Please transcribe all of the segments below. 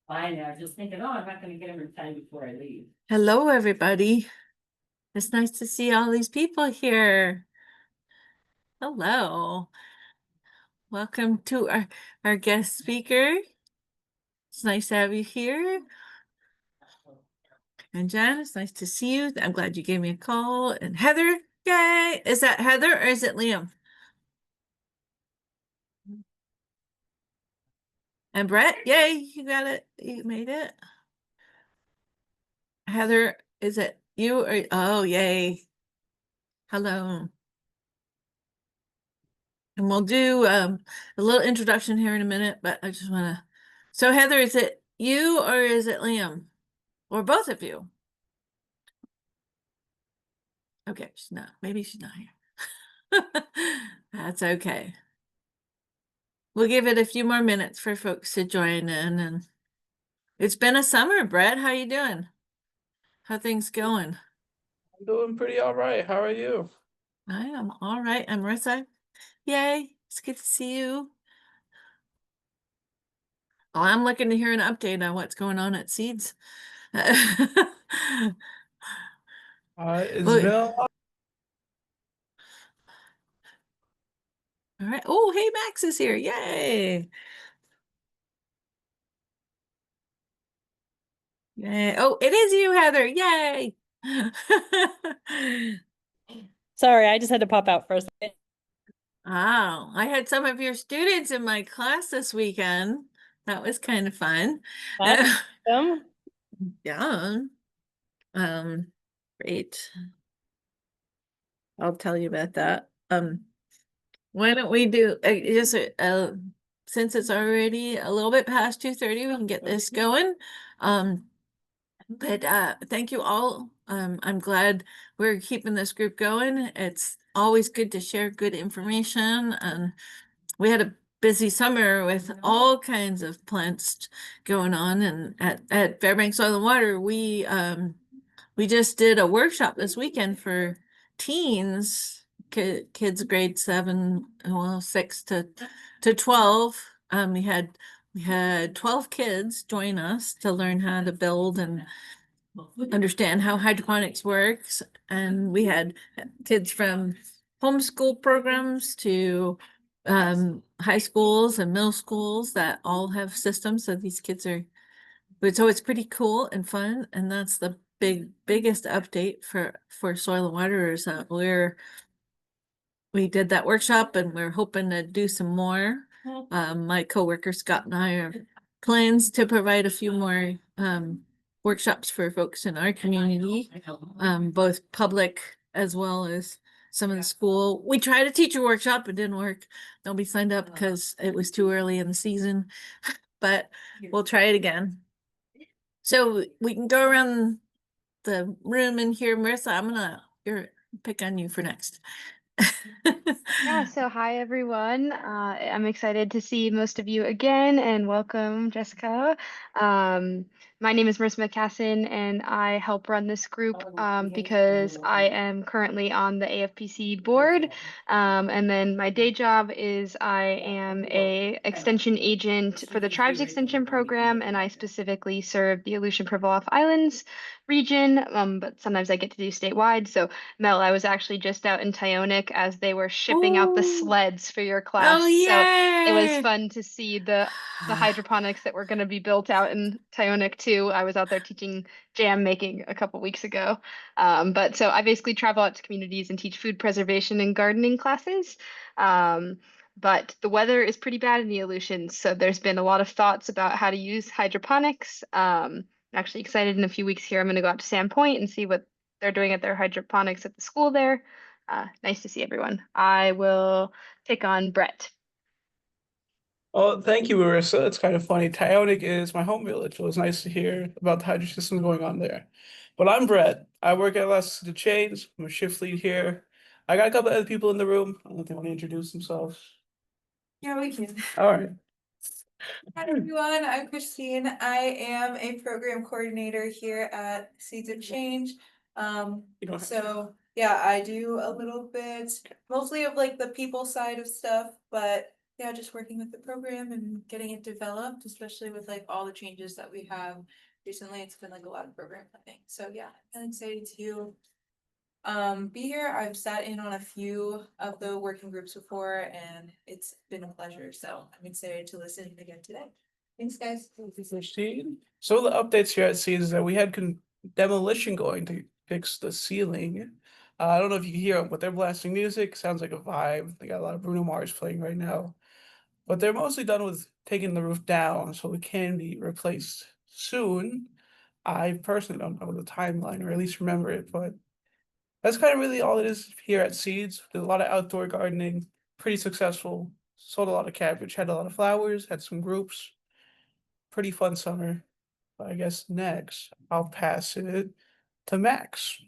Fine, I was just thinking, oh, I'm not gonna get them in time before I leave. Hello, everybody. It's nice to see all these people here. Hello. Welcome to our guest speaker. It's nice to have you here. And Jen, it's nice to see you. I'm glad you gave me a call. And Heather, yay. Is that Heather or is it Liam? And Brett, yay, you got it. You made it. Heather, is it you or oh yay. Hello. And we'll do a little introduction here in a minute, but I just want to. So, Heather, is it you or is it Liam? Or both of you? Okay, she's not. Maybe she's not here. That's okay. We'll give it a few more minutes for folks to join in. And it's been a summer, Brett. How you doing? How things going? I'm doing pretty all right. How are you? I am all right. I'm Marissa. Yay. It's good to see you. Oh, I'm looking to hear an update on what's going on at Seeds. It's Well, been a lot. all right. Oh, hey, Max is here. Yay. Yay. Oh, it is you, Heather. Yay. Sorry, I just had to pop out for a second. Oh, I had some of your students in my class this weekend. That was kind of fun. That's awesome. Yeah. Um, Great. I'll tell you about that. Why don't we do just since it's already a little bit past 2:30, we can get this going. But thank you all. I'm glad we're keeping this group going. It's always good to share good information, and we had a busy summer with all kinds of plants going on. And at Fairbanks Oil and Water, we just did a workshop this weekend for teens, kids grade 7, well, 6 to 12. We had 12 kids join us to learn how to build and understand how hydroponics works. And we had kids from homeschool programs to high schools and middle schools that all have systems. So these kids are, but so it's pretty cool and fun. And that's the biggest update for Soil and Water is that we did that workshop and we're hoping to do some more. My coworker Scott and I are plans to provide a few more workshops for folks in our community, both public as well as some of the school. We tried to teach a workshop, it didn't work. Nobody signed up because it was too early in the season, but we'll try it again. So we can go around the room in here. Marissa, you're pick on you for next. Yeah, so hi everyone. I'm excited to see most of you again and welcome, Jessica. Um, my name is Marissa McCassin and I help run this group because I am currently on the AFPC board. And then my day job is I am a extension agent for the Tribes Extension Program and I specifically serve the Aleutian Pribilof Islands region, but sometimes I get to do statewide. So Mel, I was actually just out in Tyonek as they were shipping out the Oh, sleds for your oh class. So it was yay! fun to see the hydroponics that were going to be built out in Tyonek too. I was out there teaching jam making a couple weeks ago. But so I basically travel out to communities and teach food preservation and gardening classes. But the weather is pretty bad in the Aleutians, so there's been a lot of thoughts about how to use hydroponics. I'm actually excited in a few weeks here. I'm going to go out to Sandpoint and see what they're doing at their hydroponics at the school there. Nice to see everyone. I will pick on Brett. Oh, thank you, Marissa. It's kind of funny. Tyonek is my home village, so it's nice to hear about the hydro system going on there. But I'm Brett. I work at Less to Change. I'm a shift lead here. I got a couple other people in the room. I don't know if they want to introduce themselves. Yeah, we can. All right. Hi everyone, I'm Christine. I am a program coordinator here at Seeds of Change. You don't have So yeah, I do a little bit, mostly of like the people side of stuff, but yeah, just working with the program and getting it developed, especially with like all the changes that we have recently. It's been like a lot of program planning. So yeah, I'm really excited to be here. I've sat in on a few of the working groups before and it's been a pleasure. So I'm excited to listen again today. Thanks, guys. So the updates here at Seeds is that we had demolition going to fix the ceiling. I don't know if you can hear them, but they're blasting music. Sounds like a vibe. They got a lot of Bruno Mars playing right now. But they're mostly done with taking the roof down, so it can be replaced soon. I personally don't know the timeline, or at least remember it, but that's kind of really all it is here at Seeds. Did a lot of outdoor gardening, pretty successful. Sold a lot of cabbage, had a lot of flowers, had some groups. Pretty fun summer. I guess next I'll pass it to Max.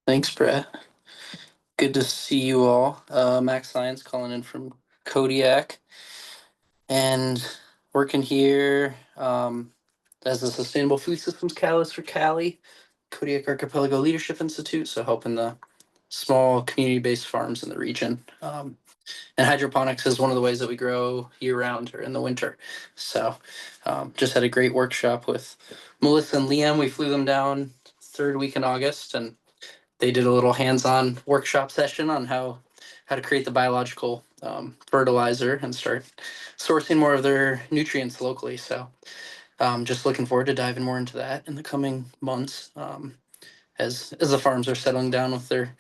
Thanks, Brett. Good to see you all. Max Lyons calling in from Kodiak and working here as the Sustainable Food Systems Catalyst for Cali, Kodiak Archipelago Leadership Institute. So helping the small community-based farms in the region. And hydroponics is one of the ways that we grow year-round or in the winter. So just had a great workshop with Melissa and Liam. We flew them down third week in August and they did a little hands-on workshop session on how to create the biological fertilizer and start sourcing more of their nutrients locally. So just looking forward to diving more into that in the coming months as the farms are settling down with their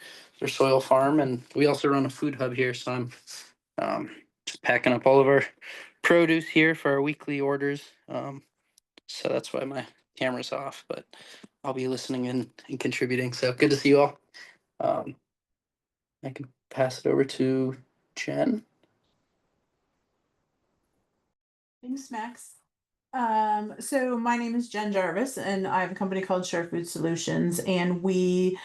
soil farm. And we also run a food hub here, so I'm just packing up all of our produce here for our weekly orders. So that's why my camera's off, but I'll be listening in and contributing. So good to see you all. I can pass it over to Jen. Thanks, Max. So my name is Jen Jarvis and I have a company called Share Food Solutions, and we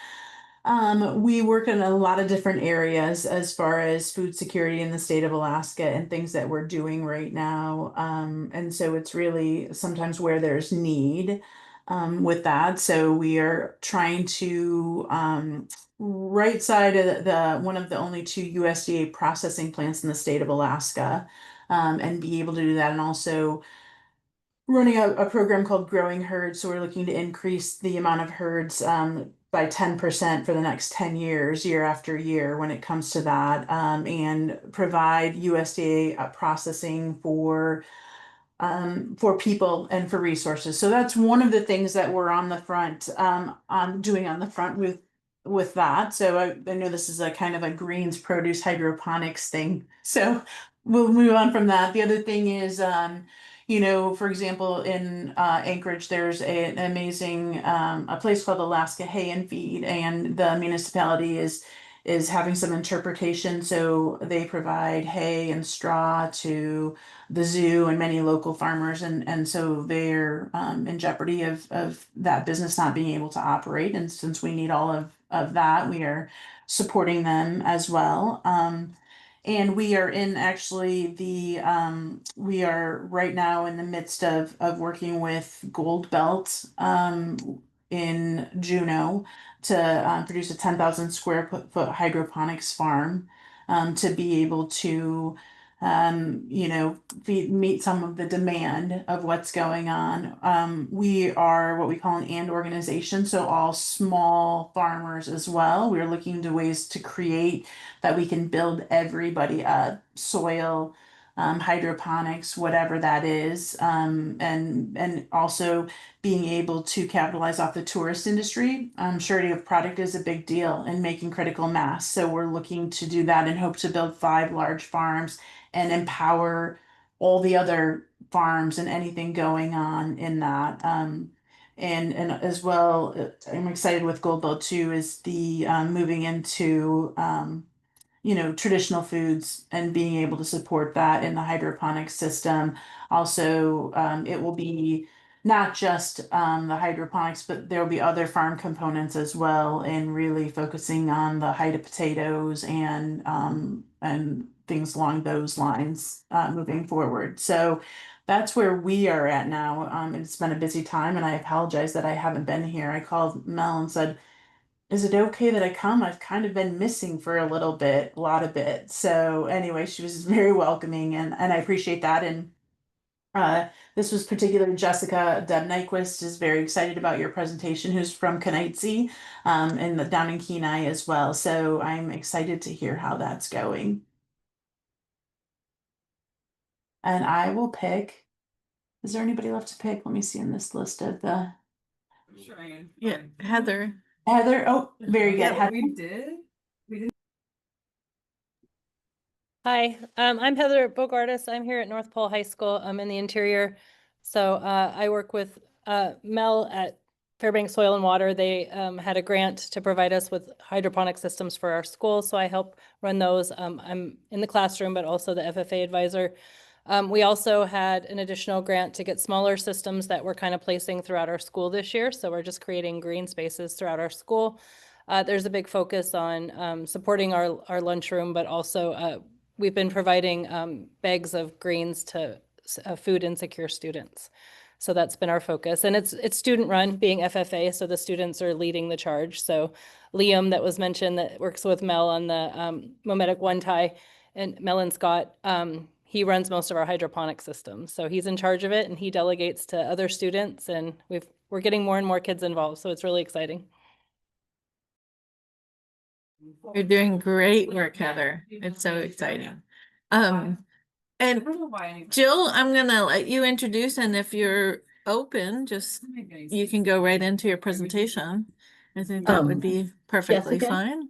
work in a lot of different areas as far as food security in the state of Alaska and things that we're doing right now. And so it's really sometimes where there's need with that. So we are trying to right side of the one of the only two USDA processing plants in the state of Alaska, and be able to do that, and also running a program called Growing Herds. So we're looking to increase the amount of herds by 10% for the next 10 years, year after year, when it comes to that, and provide USDA processing for people and for resources. So that's one of the things that we're on the front, on doing on the front with that. So I know this is a kind of a greens produce hydroponics thing. So we'll move on from that. The other thing is, for example, in Anchorage, there's an amazing a place called Alaska Hay and Feed, and the municipality is having some interpretation. So they provide hay and straw to the zoo and many local farmers, and so they're in jeopardy of that business not being able to operate. And since we need all of that, we are supporting them as well. And we are in actually we are right now in the midst of working with Gold Belt in Juneau to produce a 10,000 square foot hydroponics farm, to be able to meet some of the demand of what's going on. We are what we call an and organization, so all small farmers as well. We're looking to ways to create that we can build everybody up, soil, hydroponics, whatever that is, and also being able to capitalize off the tourist industry. Surety of product is a big deal in making critical mass. So we're looking to do that and hope to build 5 large farms and empower all the other farms and anything going on in that. And as well, I'm excited with Gold Belt too, is the moving into traditional foods and being able to support that in the hydroponics system. Also, it will be not just the hydroponics, but there will be other farm components as well, and really focusing on the height of potatoes and things along those lines moving forward. So that's where we are at now. It's been a busy time, and I apologize that I haven't been here. I called Mel and said, is it okay that I come? I've kind of been missing for a lot of bit. So anyway, she was very welcoming and I appreciate that. And this was particular Jessica Deb Nyquist is very excited about your presentation, who's from Kenaitze, and down in Kenai as well. So I'm excited to hear how that's going. And I will pick. Is there anybody left to pick? Let me see in this list of the Yeah, Heather. Heather. Oh, very good. Yeah, Heather. We did. Hi, I'm Heather Bogartis. I'm here at North Pole High School. I'm in the interior. So I work with Mel at Fairbanks Soil and Water. They had a grant to provide us with hydroponic systems for our school. So I help run those. I'm in the classroom, but also the FFA advisor. We also had an additional grant to get smaller systems that we're kind of placing throughout our school this year. So we're just creating green spaces throughout our school. There's a big focus on supporting our lunchroom, but also we've been providing bags of greens to food insecure students. So that's been our focus. And it's student run, being FFA, so the students are leading the charge. So Liam, that was mentioned, that works with Mel on the Mometic One Tie, and Mellon Scott, he runs most of our hydroponic systems. So he's in charge of it and he delegates to other students, and we're getting more and more kids involved. So it's really exciting. You're doing great work, Heather. It's so exciting. And Jill, I'm gonna let you introduce, and if you're open, just you can go right into your presentation. I think that would be perfectly Jessica? fine.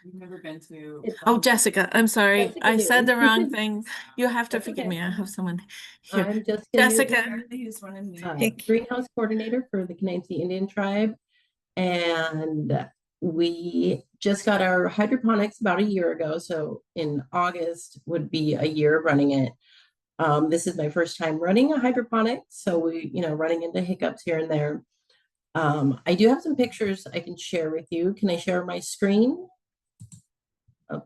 You've never been to. Oh, Jessica, I'm sorry. Jessica I said the Newton. wrong thing. You have to That's forgive okay. me. I have someone here. I'm Jessica. Jessica. Newton, greenhouse coordinator for the Kenaitze Indian tribe. And we just got our hydroponics about a year ago. So in August would be a year of running it. This is my first time running a hydroponic. So we, running into hiccups here and there. I do have some pictures I can share with you. Can I share my screen? Oh,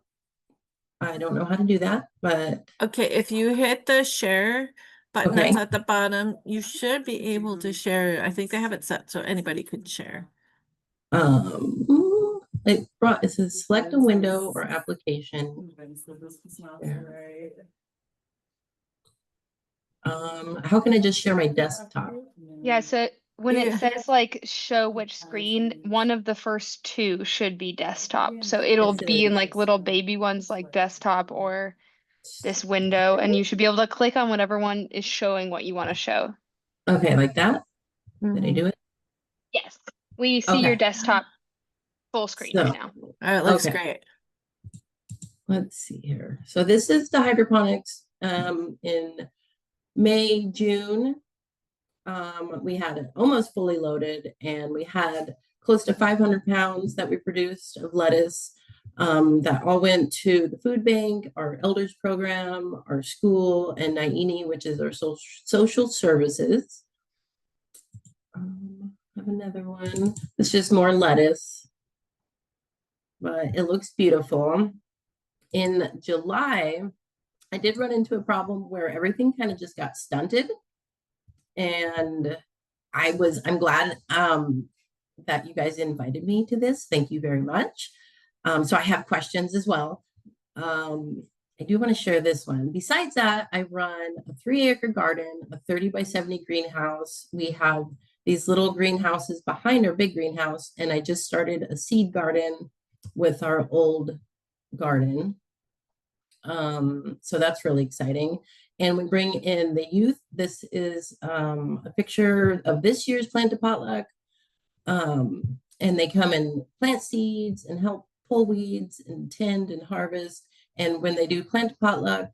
I don't know how to do that, but. Okay, if you hit the share button Okay. that's at the bottom, you should be able to share. I think they have it set so anybody could share. It says select a window or application. How can I just share my desktop? Yeah, so when it Yeah. says like show which screen, one of the first two should be desktop. So it'll be in like little baby ones like desktop or this window, and you should be able to click on whatever one is showing what you want to show. Okay, like that? Did I do it? Yes, we see your Okay. desktop full screen right now. Oh, it looks Okay. great. Let's see here. So this is the hydroponics in May, June. We had it almost fully loaded, and we had close to 500 pounds that we produced of lettuce that all went to the food bank, our elders program, our school, and Naini, which is our social services. I have another one. It's just more lettuce, but it looks beautiful. In July, I did run into a problem where everything kind of just got stunted. And I'm glad that you guys invited me to this. Thank you very much. So I have questions as well. I do want to share this one. Besides that, I run a 3-acre garden, a 30 by 70 greenhouse. We have these little greenhouses behind our big greenhouse, and I just started a seed garden with our old garden. So that's really exciting. And we bring in the youth. This is a picture of this year's Plant a Potluck. And they come and plant seeds and help pull weeds and tend and harvest. And when they do Plant a Potluck,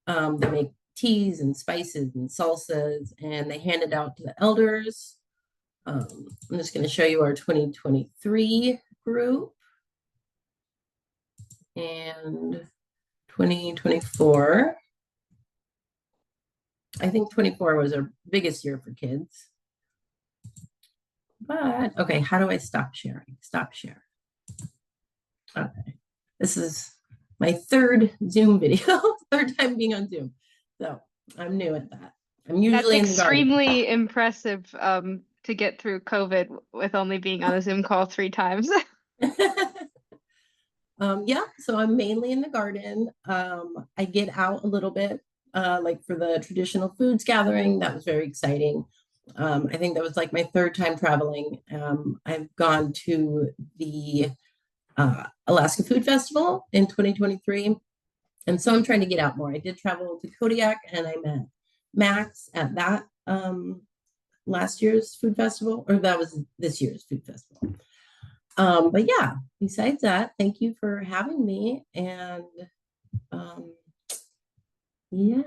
they make teas and spices and salsas, and they hand it out to the elders. I'm just going to show you our 2023 group. And 2024. I think 24 was our biggest year for kids. But okay, how do I stop sharing? Stop share. Okay, this is my third Zoom video, third time being on Zoom. So I'm new at that. I'm usually That's in the garden. extremely impressive to get through COVID with only being on a Zoom call 3 times. Yeah, so I'm mainly in the garden. I get out a little bit, like for the traditional foods gathering. That was very exciting. I think that was like my third time traveling. I've gone to the Alaska Food Festival in 2023. And so I'm trying to get out more. I did travel to Kodiak and I met Max at that last year's food festival, or that was this year's food festival. But yeah, besides that, thank you for having me. And yeah.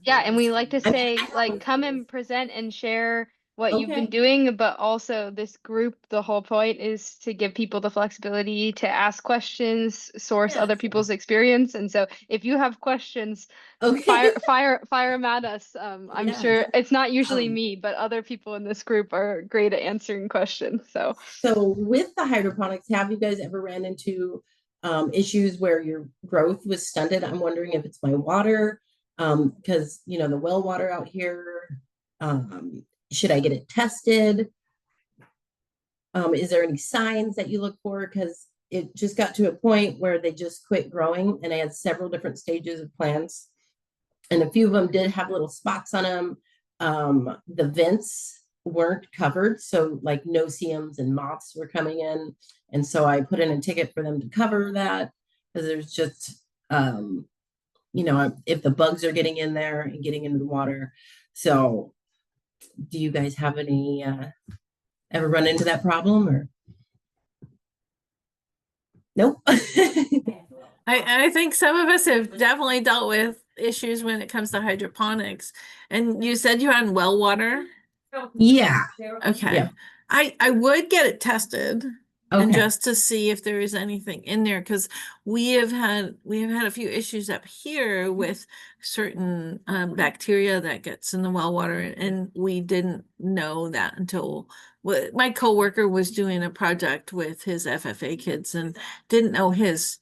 Yeah, and we like to I'm- say, like, come and present and share what you've been Okay. doing, but also this group, the whole point is to give people the flexibility to ask questions, source other Yes. people's experience. And so if you have questions, Okay. fire them at us. I'm Yes. sure it's not usually Um, me, but other people in this group are great at answering questions. So So with the hydroponics, have you guys ever ran into issues where your growth was stunted? I'm wondering if it's my water, because you know the well water out here. Should I get it tested? Is there any signs that you look for? Because it just got to a point where they just quit growing, and I had several different stages of plants, and a few of them did have little spots on them. The vents weren't covered, so like no-see-ums and moths were coming in, and so I put in a ticket for them to cover that because there's just you know, if the bugs are getting in there and getting into the water. So do you guys have any ever run into that problem or nope? I think some of us have definitely dealt with issues when it comes to hydroponics. And you said you're on well water? Yeah. Okay. Yeah. I would get it tested and Okay. just to see if there is anything in there because we have had a few issues up here with certain bacteria that gets in the well water and we didn't know that until my coworker was doing a project with his FFA kids and didn't know his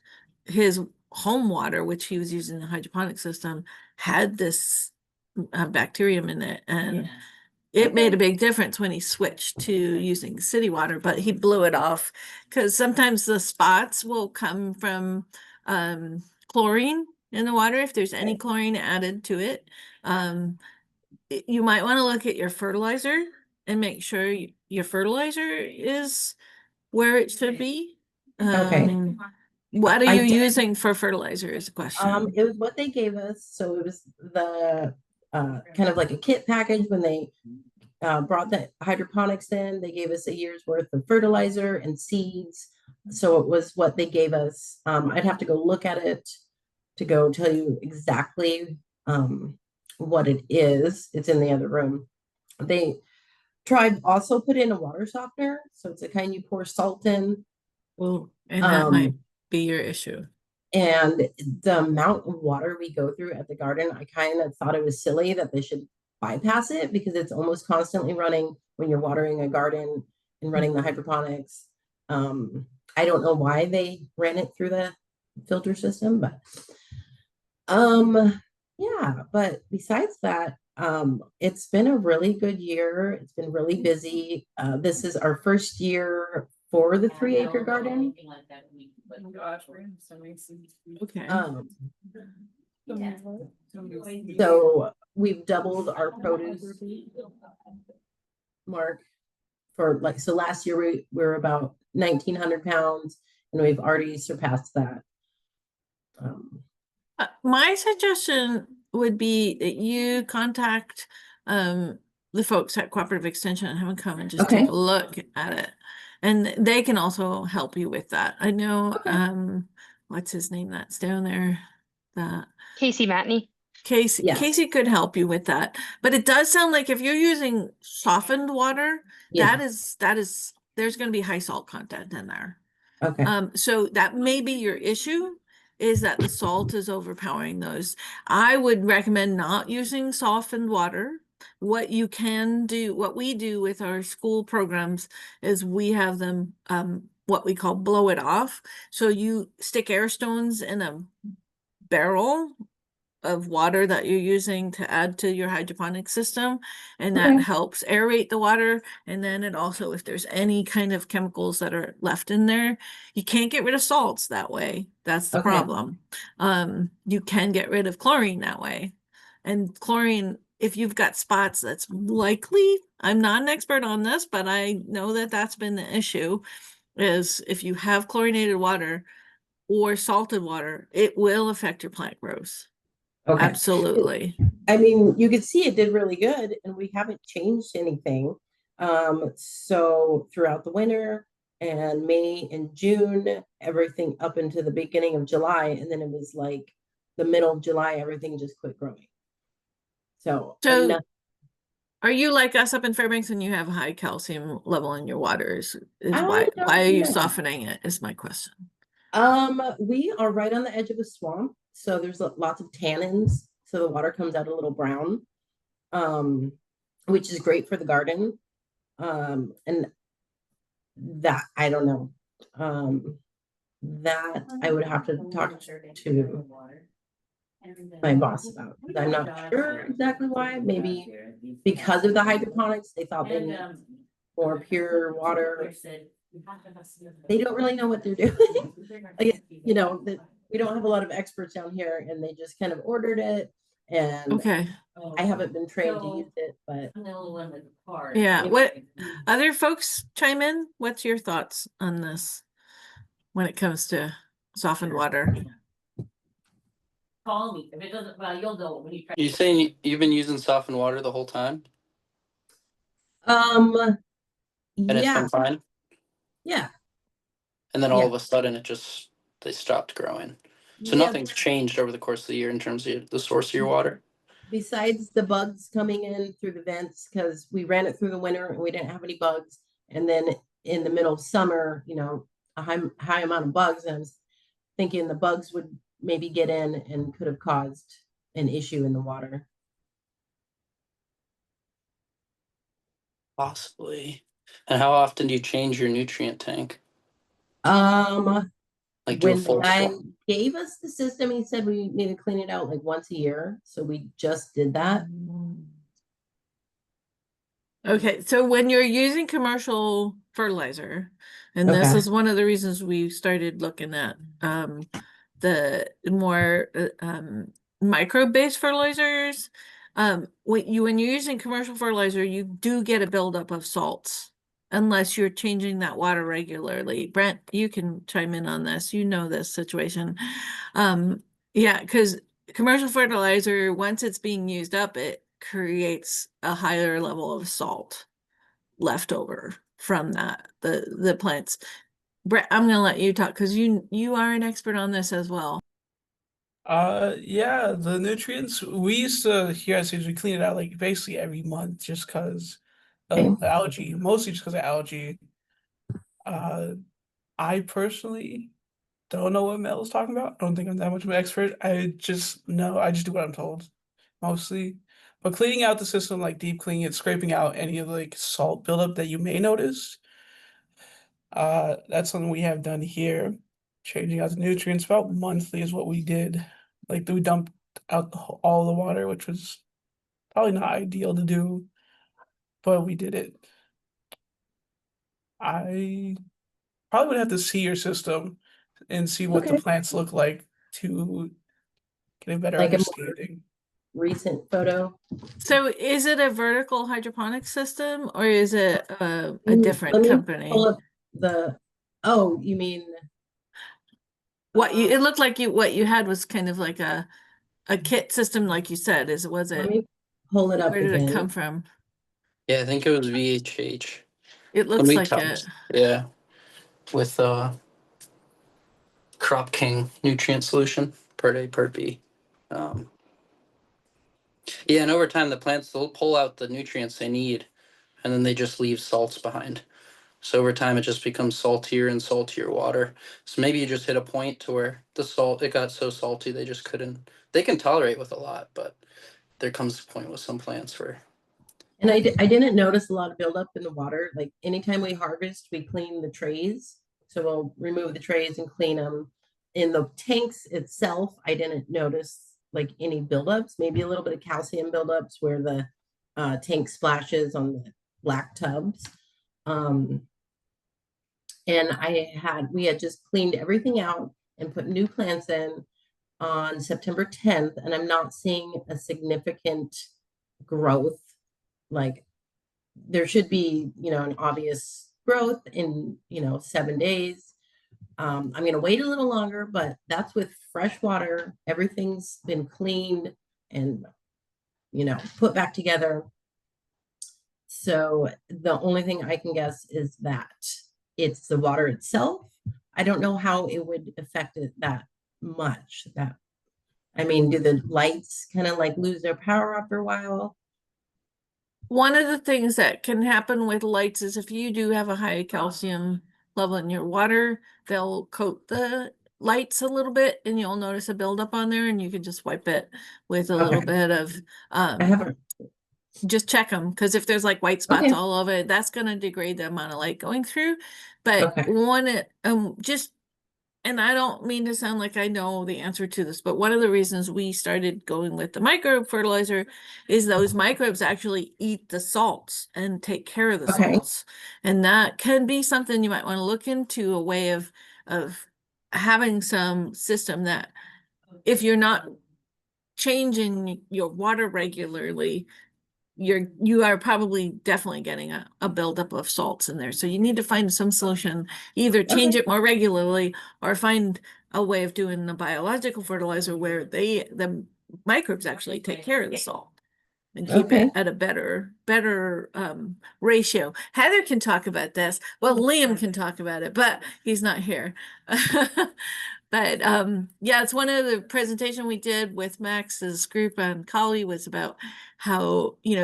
home water, which he was using the hydroponic system, had this bacterium in it and Yeah. it made a big difference when he switched to using city water, but he blew it off because sometimes the spots will come from chlorine in the water if there's any chlorine added to it. You might want to look at your fertilizer and make sure your fertilizer is where it should be. Okay. What are I you did- using for fertilizer is a question. It was what they gave us. So it was the kind of like a kit package when they brought the hydroponics in. They gave us a year's worth of fertilizer and seeds. So it was what they gave us. I'd have to go look at it to go tell you exactly what it is. It's in the other room. They tried also put in a water softener. So it's a kind you pour salt in. Well, and that might be your issue. And the amount of water we go through at the garden, I kind of thought it was silly that they should bypass it because it's almost constantly running when you're watering a garden and running the hydroponics. I don't know why they ran it through the filter system, but yeah, but besides that, it's been a really good year. It's been really busy. This is our first year for the 3-acre garden. Okay. So we've doubled our produce mark for like, so last year we were about 1,900 pounds and we've already surpassed that. My suggestion would be that you contact the folks at Cooperative Extension and have them come and just Okay. take a look at it. And they can also help you with that. I know Okay. what's his name that's down there? That Casey Matney. Casey, Yeah. Casey could help you with that. But it does sound like if you're using softened water, Yeah. that is there's going to be high salt content in there. Okay. So that may be your issue is that the salt is overpowering those. I would recommend not using softened water. What you can do, what we do with our school programs is we have them what we call blow it off. So you stick air stones in a barrel of water that you're using to add to your hydroponic system, and that Okay. helps aerate the water. And then it also, if there's any kind of chemicals that are left in there, you can't get rid of salts that way. That's the Okay. problem. You can get rid of chlorine that way. And chlorine, if you've got spots, that's likely, I'm not an expert on this, but I know that that's been the issue, is if you have chlorinated water or salted water, it will affect your plant growth. Okay. Absolutely. I mean, you could see it did really good, and we haven't changed anything. So throughout the winter and May and June, everything up into the beginning of July, and then it was like the middle of July, everything just quit growing. So I'm So not, are you like us up in Fairbanks and you have a high calcium level in your water? Is I why don't are you know. softening it is my question. We are right on the edge of a swamp, so there's lots of tannins, so the water comes out a little brown, which is great for the garden. And that I don't know. That I would have to talk to my boss about. I'm not sure exactly why. Maybe because of the hydroponics, they thought they needed more pure water. They don't really know what they're doing. Like, you know, that we don't have a lot of experts down here, and they just kind of ordered it. And Okay. I haven't been trained to use it, but Yeah. What other folks chime in? What's your thoughts on this when it comes to softened water? Call me. If it doesn't, well, you'll know when you try. You saying you've been using softened water the whole time and it's yeah, been fine? yeah, And then all yeah. of a sudden they stopped growing. So Yeah, nothing's changed over the course of the year in terms of the source of your water. besides the bugs coming in through the vents, because we ran it through the winter and we didn't have any bugs. And then in the middle of summer, you know, a high amount of bugs. And I was thinking the bugs would maybe get in and could have caused an issue in the water. Possibly. And how often do you change your nutrient tank? Like do a When the full guy swap? gave us the system, he said we need to clean it out like once a year. So we just did that. Okay, so when you're using commercial fertilizer, and this Okay. is one of the reasons we started looking at the more microbe-based fertilizers, when you're using commercial fertilizer, you do get a buildup of salts unless you're changing that water regularly. Brent, you can chime in on this. You know this situation. Yeah, because commercial fertilizer, once it's being used up, it creates a higher level of salt left over from the plants. Brett, I'm gonna let you talk because you are an expert on this as well. Yeah, the nutrients we used to here at Sage, we clean it out like basically every month just because of Okay. algae, mostly just because of algae. Uh, I personally don't know what Mel is talking about. I don't think I'm that much of an expert. I just do what I'm told, mostly. But cleaning out the system, like deep cleaning it, scraping out any of like salt buildup that you may notice, that's something we have done here. Changing out the nutrients about monthly is what we did. Like we dumped out all the water, which was probably not ideal to do, but we did it. I probably would have to see your system and see what the Okay. plants look like to get a better Like a more understanding. recent photo. So is it a vertical hydroponic system or is it a Let different me company? pull up oh, you mean It looked like what you had was kind of like a kit system, like you said. Was let it, me pull it up where did it come again. from? Yeah, I think it was VHH. It When looks we like it. talked, yeah, with Crop King nutrient solution, part A, part B. Um, yeah, and over time the plants they'll pull out the nutrients they need, and then they just leave salts behind. So over time it just becomes saltier and saltier water. So maybe you just hit a point to where the salt it got so salty they just couldn't. They can tolerate with a lot, but there comes a point with some plants where And I didn't notice a lot of buildup in the water. Like anytime we harvest, we clean the trays. So we'll remove the trays and clean them. In the tanks itself, I didn't notice like any buildups, maybe a little bit of calcium buildups where the tank splashes on the black tubs. And we had just cleaned everything out and put new plants in on September 10th, and I'm not seeing a significant growth. Like there should be, an obvious growth in, 7 days. I'm going to wait a little longer, but that's with fresh water. Everything's been cleaned and, put back together. So the only thing I can guess is that it's the water itself. I don't know how it would affect it that much. Do the lights kind of like lose their power after a while? One of the things that can happen with lights is if you do have a high calcium level in your water, they'll coat the lights a little bit and you'll notice a buildup on there, and you can just wipe it with a little bit of I haven't. just check them, because if there's like white spots Okay. all over it, that's going to degrade the amount of light going through. But Okay. and I don't mean to sound like I know the answer to this, but one of the reasons we started going with the microbe fertilizer is those microbes actually eat the salts and take care of the Okay. salts. And that can be something you might want to look into, a way of having some system that if you're not changing your water regularly, you are probably definitely getting a buildup of salts in there. So you need to find some solution, either change it more regularly or find a way of doing the biological fertilizer where the microbes actually take care of the salt and keep it at a better ratio. Heather can talk about this. Well, Liam can talk about it, but he's not here. But yeah, it's one of the presentation we did with Max's group on Kali was about how, you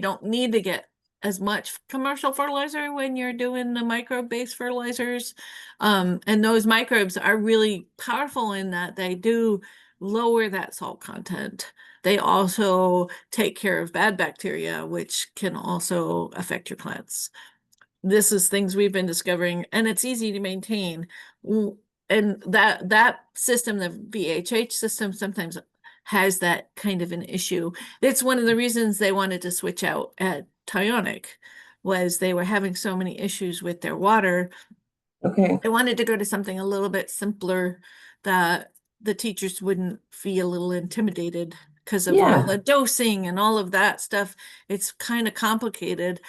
don't need to get as much commercial fertilizer when you're doing the microbe-based fertilizers. And those microbes are really powerful in that they do lower that salt content. They also take care of bad bacteria, which can also affect your plants. This is things we've been discovering, and it's easy to maintain. And that system, the VHH system, sometimes has that kind of an issue. It's one of the reasons they wanted to switch out at Tyonic, was they were having so many issues with their water. Okay. They wanted to go to something a little bit simpler that the teachers wouldn't feel a little intimidated because of all the dosing and all of that stuff. It's kind of complicated.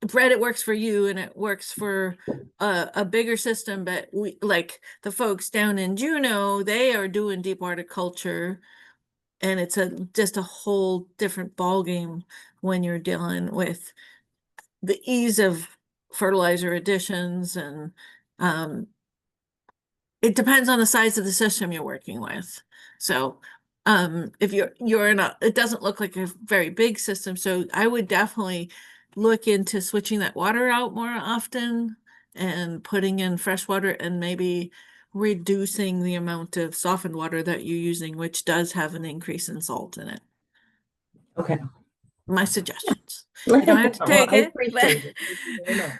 Brett, it works for you and it works for a bigger system, but we, like the folks down in Juneau, they are doing deep water culture, and it's just a whole different ballgame when you're dealing with the ease of fertilizer additions, and it depends on the size of the system you're working with. So if you're in it doesn't look like a very big system, so I would definitely look into switching that water out more often and putting in fresh water, and maybe reducing the amount of softened water that you're using, which does have an increase in salt in it. Okay. My suggestions. You don't have to take I it. appreciate it. Thank you very much.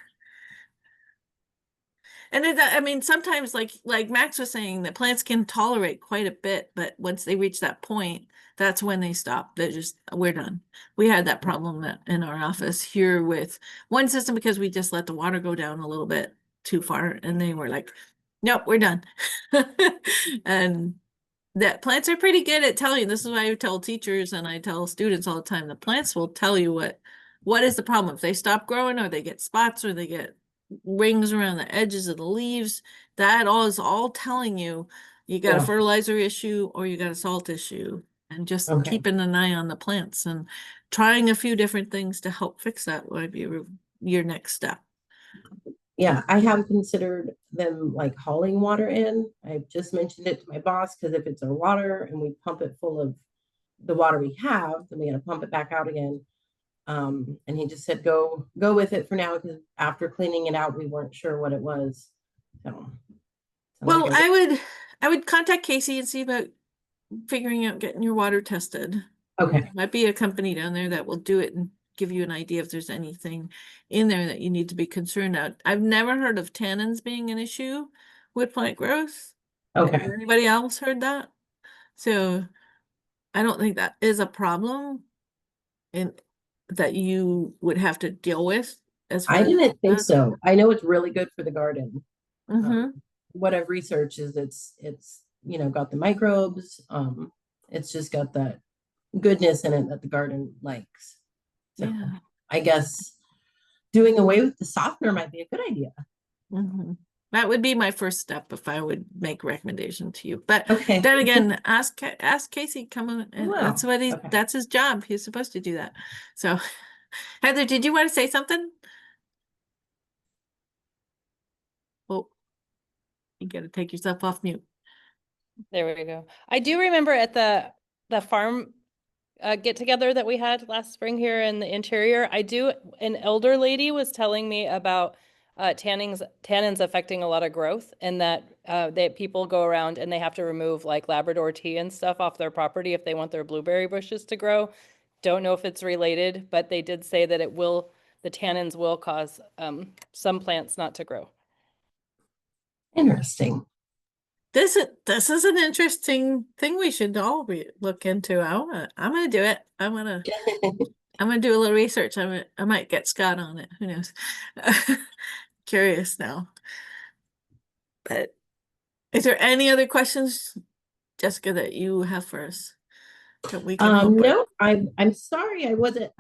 And sometimes like Max was saying, that plants can tolerate quite a bit, but once they reach that point, that's when they stop. We're done. We had that problem in our office here with one system because we just let the water go down a little bit too far, and they were like, nope, we're done. And that plants are pretty good at telling you. This is why I tell teachers and I tell students all the time, the plants will tell you what is the problem. If they stop growing, or they get spots, or they get rings around the edges of the leaves, that is all telling you got a fertilizer issue or you got a salt issue, and just keeping an eye on the plants and trying a few different things to help fix that would be your next step. Yeah, I have considered them like hauling water in. I've just mentioned it to my boss, because if it's our water and we pump it full of the water we have, then we got to pump it back out again. And he just said, go with it for now, because after cleaning it out, we weren't sure what it was. So, well, I would contact Casey and see about figuring out getting your water tested. Okay. There might be a company down there that will do it and give you an idea if there's anything in there that you need to be concerned about. I've never heard of tannins being an issue with plant growth. Okay. Has anybody else heard that? So I don't think that is a problem and that you would have to deal with as far I as didn't think that. so. I know it's really good for the garden. Mhm. What I've researched is it's got the microbes. It's just got that goodness in it that the garden likes. So Yeah. I guess doing away with the softener might be a good idea. Mhm. That would be my first step if I would make a recommendation to you. But Okay. then again, ask Casey, come on, and will. that's what Okay. that's his job. He's supposed to do that. So Heather, did you want to say something? Well, you gotta take yourself off mute. There we go. I do remember at the farm get together that we had last spring here in the interior. An elder lady was telling me about tannins affecting a lot of growth, and that people go around and they have to remove like Labrador tea and stuff off their property if they want their blueberry bushes to grow. Don't know if it's related, but they did say that the tannins will cause some plants not to grow. Interesting. This is an interesting thing we should all look into. I'm gonna do it. I'm gonna do a little research. I might get Scott on it. Who knows? Curious now. But is there any other questions, Jessica, that you have for us that we can help with? No, I'm sorry I wasn't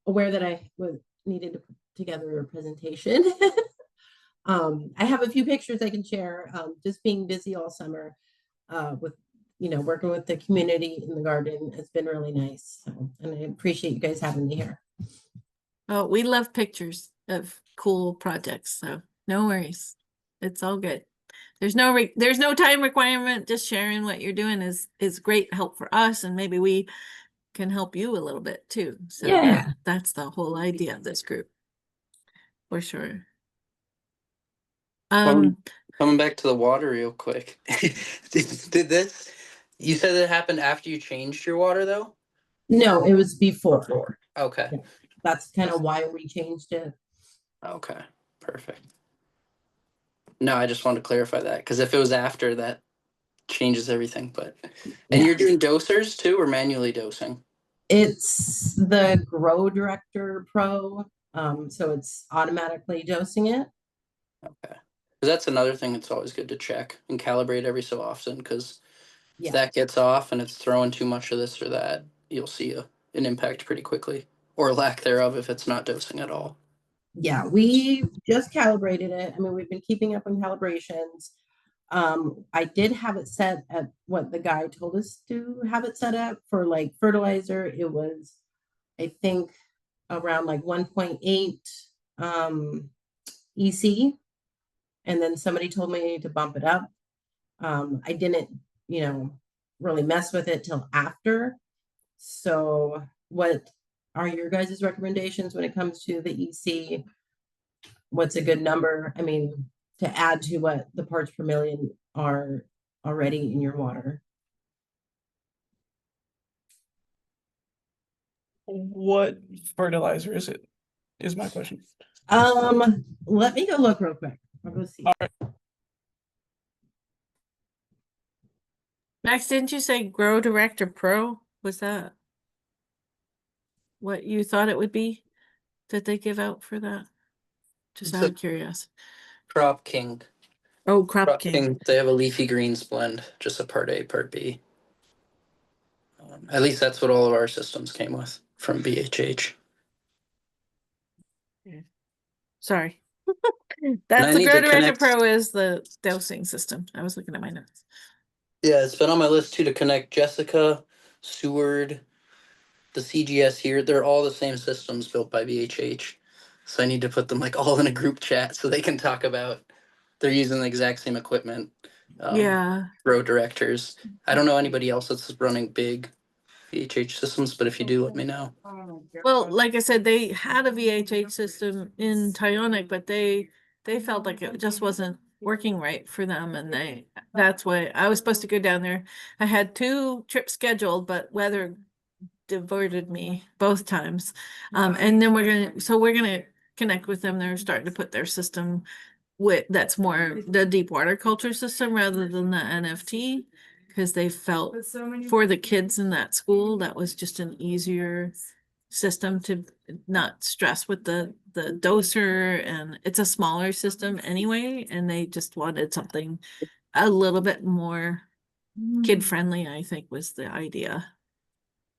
aware that I was needed to put together a presentation. I have a few pictures I can share. Just being busy all summer with working with the community in the garden. It's been really nice. So, and I appreciate you guys having me here. Oh, we love pictures of cool projects, so no worries. It's all good. There's no time requirement. Just sharing what you're doing is great help for us, and maybe we can help you a little bit too. So Yeah. that's the whole idea of this group, for sure. Coming back to the water real quick. Did this? You said it happened after you changed your water though? No, it was before. Okay. Yeah. That's kind of why we changed it. Okay. Perfect. No, I just wanted to clarify that because if it was after, that changes everything. But and you're doing dosers too, or manually dosing? It's the Grow Director Pro. So it's automatically dosing it. Okay. Because that's another thing that's always good to check and calibrate every so often. Because if that gets off and it's throwing too much of this or that, you'll see an impact pretty quickly, or lack thereof if it's not dosing at all. Yeah, we just calibrated it. I mean, we've been keeping up on calibrations. I did have it set at what the guy told us to have it set up for, like fertilizer. It was, I think, around like 1.8 EC. And then somebody told me to bump it up. I didn't, really mess with it till after. So what are your guys' recommendations when it comes to the EC? What's a good number? I mean, to add to what the parts per million are already in your water. What fertilizer is it? Is my question. Let me go look real quick. I'll go see. Max, didn't you say Grow Director Pro? Was that what you thought it would be that they give out for that? Just out of curiosity. Crop King. Oh, Crop King. They have a leafy greens blend, just a part A, part B. At least that's what all of our systems came with from BHH. Sorry. That's the need Grow to Director connect- Pro is the dosing system. I was looking at my notes. Yeah, it's been on my list too to connect Jessica, Seward, the CGS here. They're all the same systems built by BHH. So I need to put them like all in a group chat so they can talk about they're using the exact same equipment. Yeah. Road directors. I don't know anybody else that's running big VHH systems, but if you do, let me know. Well, like I said, they had a VHH system in Tyonic, but they felt like it just wasn't working right for them, and that's why I was supposed to go down there. I had 2 trips scheduled, but weather diverted me both times. And then we're gonna connect with them. They're starting to put their system that's more the deep water culture system rather than the NFT, because they felt for the kids in that school, that was just an easier system to not stress with the doser, and it's a smaller system anyway, and they just wanted something a little bit more kid friendly, I think was the idea.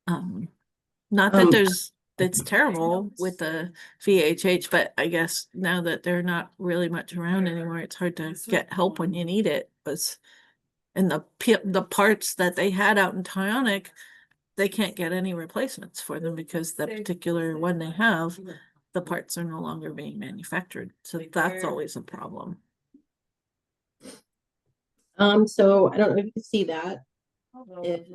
Not that that's terrible with the VHH, but I guess now that they're not really much around anymore, it's hard to get help when you need it. And the parts that they had out in Tionic, they can't get any replacements for them because the particular one they have, the parts are no longer being manufactured. So that's always a problem. So I don't know if you can see that. It-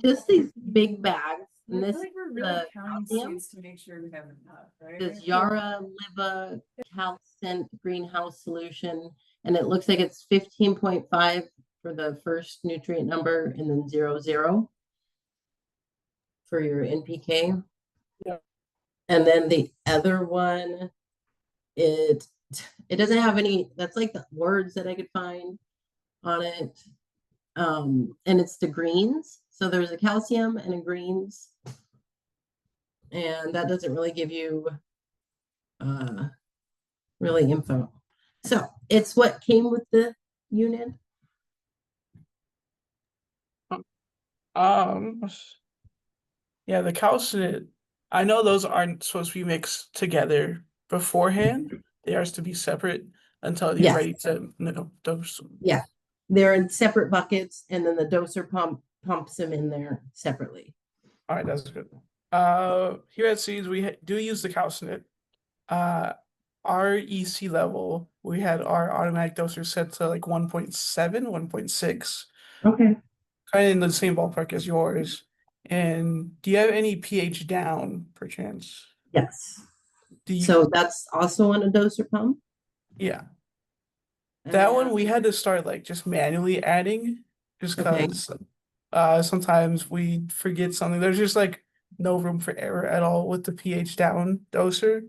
just these big bags. And this is the calcium. To make sure we have enough, right? This Yara Liva Calcent greenhouse solution, and it looks like it's 15.5 for the first nutrient number, and then 0.0 for your NPK. Yeah. And then the other one, it doesn't have any. That's like the words that I could find on it. And it's the greens. So there's a calcium and a greens. And that doesn't really give you really info. So it's what came with the unit. Yeah, the calcinate, I know those aren't supposed to be mixed together beforehand. They are to be separate until you're Yes. ready to, dose them. Yeah, they're in separate buckets, and then the doser pumps them in there separately. All right, that's good. Here at Seeds, we do use the calcinate. Our EC level, we had our automatic doser set to like 1.7, 1.6, Okay. kind of in the same ballpark as yours. And do you have any pH down, perchance? Yes. Do you? So that's also on a doser pump. Yeah. That one And- we had to start like just manually adding, just Okay. because sometimes we forget something. There's just like no room for error at all with the pH down doser,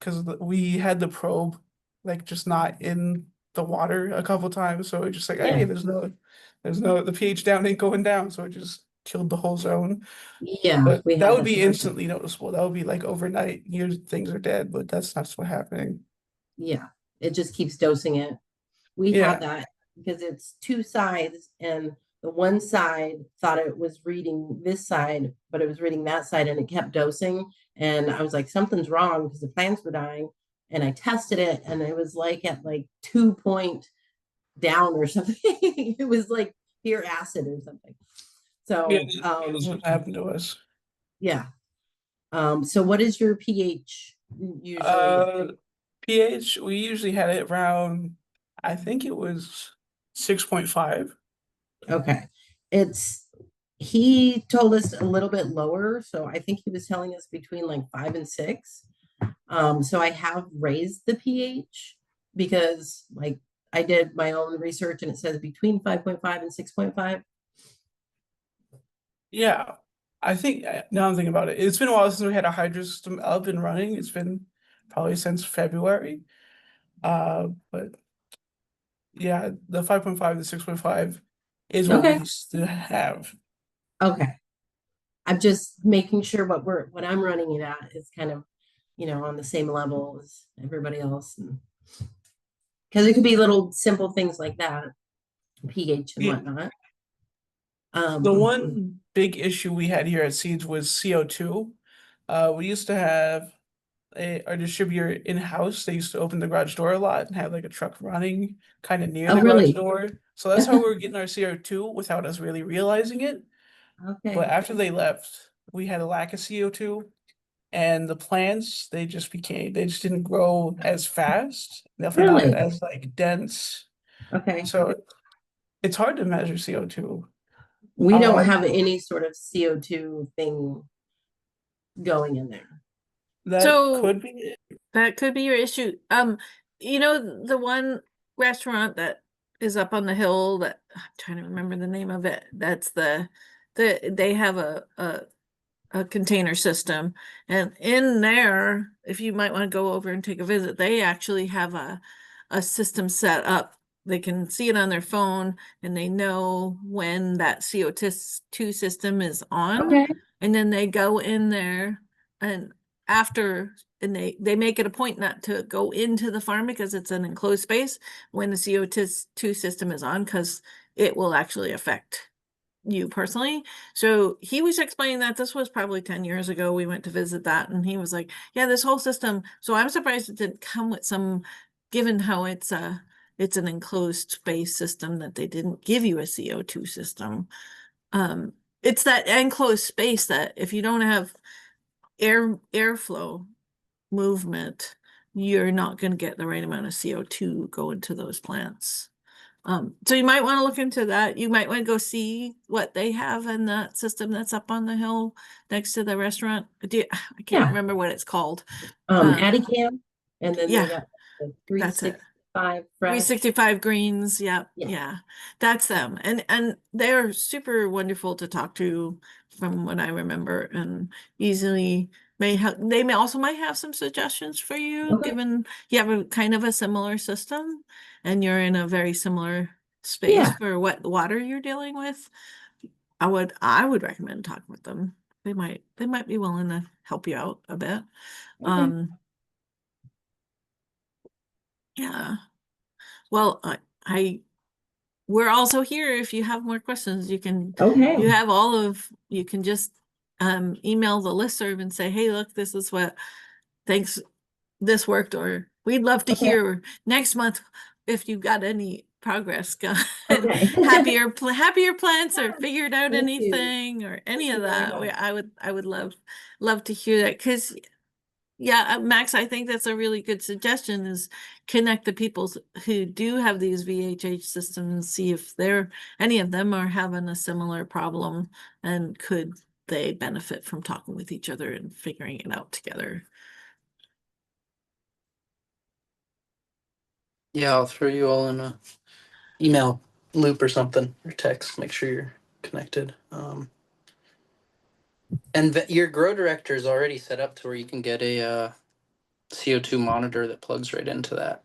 because we had the probe like just not in the water a couple times, so it's just like, hey, Yeah. there's no the pH down ain't going down, so it just killed the whole zone. Yeah, But we that had would be happen. instantly noticeable. That would be like overnight, things are dead, but that's not what's happening. Yeah, it just keeps dosing it. We Yeah. had that because it's two sides, and the one side thought it was reading this side, but it was reading that side, and it kept dosing. And I was like, something's wrong because the plants were dying. And I tested it, and it was like at like 2 point down or something. It was like pure acid or something. So That's what happened to us. yeah. So what is your pH usually? pH, we usually had it around, I think it was 6.5. Okay. He told us a little bit lower, so I think he was telling us between like 5 and 6. So I have raised the pH because like I did my own research and it says between 5.5 and 6.5. Yeah, I think now I'm thinking about it. It's been a while since we had a hydro system up and running. It's been probably since February. But yeah, the 5.5 to 6.5 is what Okay. we used to have. Okay. I'm just making sure what I'm running it at is kind of, on the same level as everybody else. Because it could be little simple things like that, pH and Yeah. whatnot. The one big issue we had here at Seeds was CO2. We used to have our distributor in-house. They used to open the garage door a lot and have like a truck running kind of near Oh, the garage really? door. So that's how we were getting our CO2 without us really realizing it. Okay. But after they left, we had a lack of CO2, and the plants, they just didn't grow as fast. Definitely Really? not as like dense. Okay. So it's hard to measure CO2. We don't Um, have any sort of CO2 thing going in there. That So- could be it. That could be your issue. The one restaurant that is up on the hill that I'm trying to remember the name of it. That's they have a container system, and in there, if you might want to go over and take a visit, they actually have a system set up they can see it on their phone and they know when that CO2 system is on. Okay. And then they go in there and they make it a point not to go into the farm because it's an enclosed space when the CO2 system is on, because it will actually affect you personally. So he was explaining that this was probably 10 years ago. We went to visit that and he was like, yeah, this whole system. So I'm surprised it didn't come with some, given how it's an enclosed space system, that they didn't give you a CO2 system. It's that enclosed space that if you don't have airflow movement, you're not going to get the right amount of CO2 going to those plants. So you might want to look into that. You might want to go see what they have in that system that's up on the hill next to the restaurant. I can't Yeah. remember what it's called. Addie Cam, and then Yeah, they got the that's it. 365 fresh. 365 greens. Yeah, Yeah. yeah, that's them. And they're super wonderful to talk to from what I remember, and easily they may also might have some suggestions for you, Okay. given you have a kind of a similar system and you're in a very similar space Yeah. for what water you're dealing with. I would recommend talking with them. They might be willing to help you out a bit. Okay. Yeah. Well, we're also here if you have more questions. You can Okay. you can just email the listserv and say, hey, look, this is what, thanks, this worked, or we'd love to Okay. hear next month if you got any progress going. Okay. happier plants, or figured out Thank you. anything, or any Thank of you very that. much. I would love to hear that, because yeah, Max, I think that's a really good suggestion, is connect the people who do have these VHH systems, see if any of them are having a similar problem, and could they benefit from talking with each other and figuring it out together. Yeah, I'll throw you all in a email loop or something, or text. Make sure you're connected. And your grow director is already set up to where you can get a CO2 monitor that plugs right into that.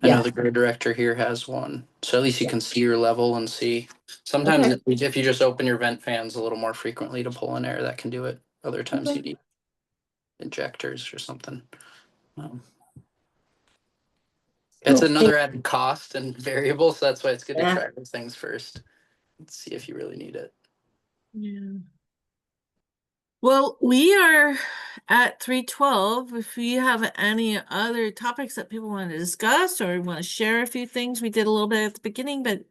I know Yeah. the grow director here has one, so at least you can see your level and see. Sometimes Okay. if you just open your vent fans a little more frequently to pull in air, that can do it. Other times Okay. you need injectors or something. It's Cool. another added cost and variable, so that's why it's good to Yeah. try those things first and see if you really need it. Yeah. Well, we are at 3:12. If you have any other topics that people want to discuss or want to share a few things, we did a little bit at the beginning, but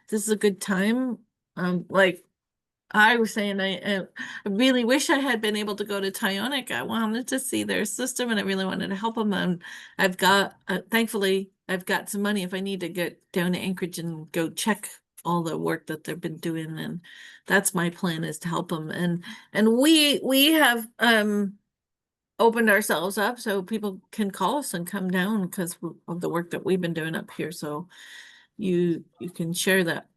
this is a good time. Like I was saying, I really wish I had been able to go to Tyonic. I wanted to see their system and I really wanted to help them. And I've got, thankfully, I've got some money if I need to get down to Anchorage and go check all the work that they've been doing. And that's my plan, is to help them. And we have opened ourselves up so people can call us and come down because of the work that we've been doing up here. So you can share that.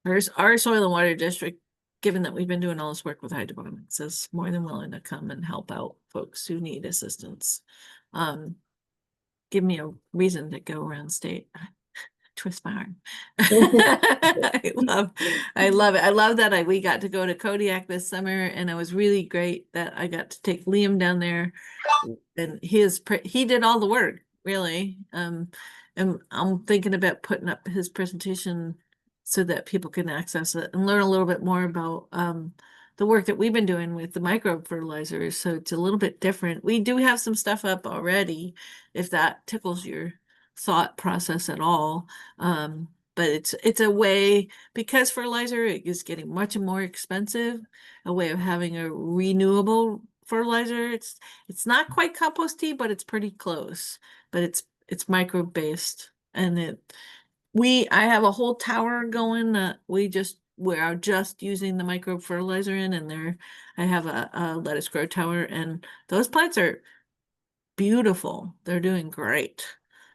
Our soil and water district, given that we've been doing all this work with hydroponics, is more than willing to come and help out folks who need assistance. Give me a reason to go around state. Twist my arm. I love it. I love that we got to go to Kodiak this summer, and it was really great that I got to take Liam down there, and he did all the work, really. And I'm thinking about putting up his presentation so that people can access it and learn a little bit more about the work that we've been doing with the microbe fertilizers. So it's a little bit different. We do have some stuff up already, if that tickles your thought process at all. But it's a way, because fertilizer is getting much more expensive, a way of having a renewable fertilizer. It's not quite composty, but it's pretty close. But it's microbe based, and I have a whole tower going that we are just using the microbe fertilizer in, and I have a lettuce grow tower, and those plants are beautiful. They're doing great.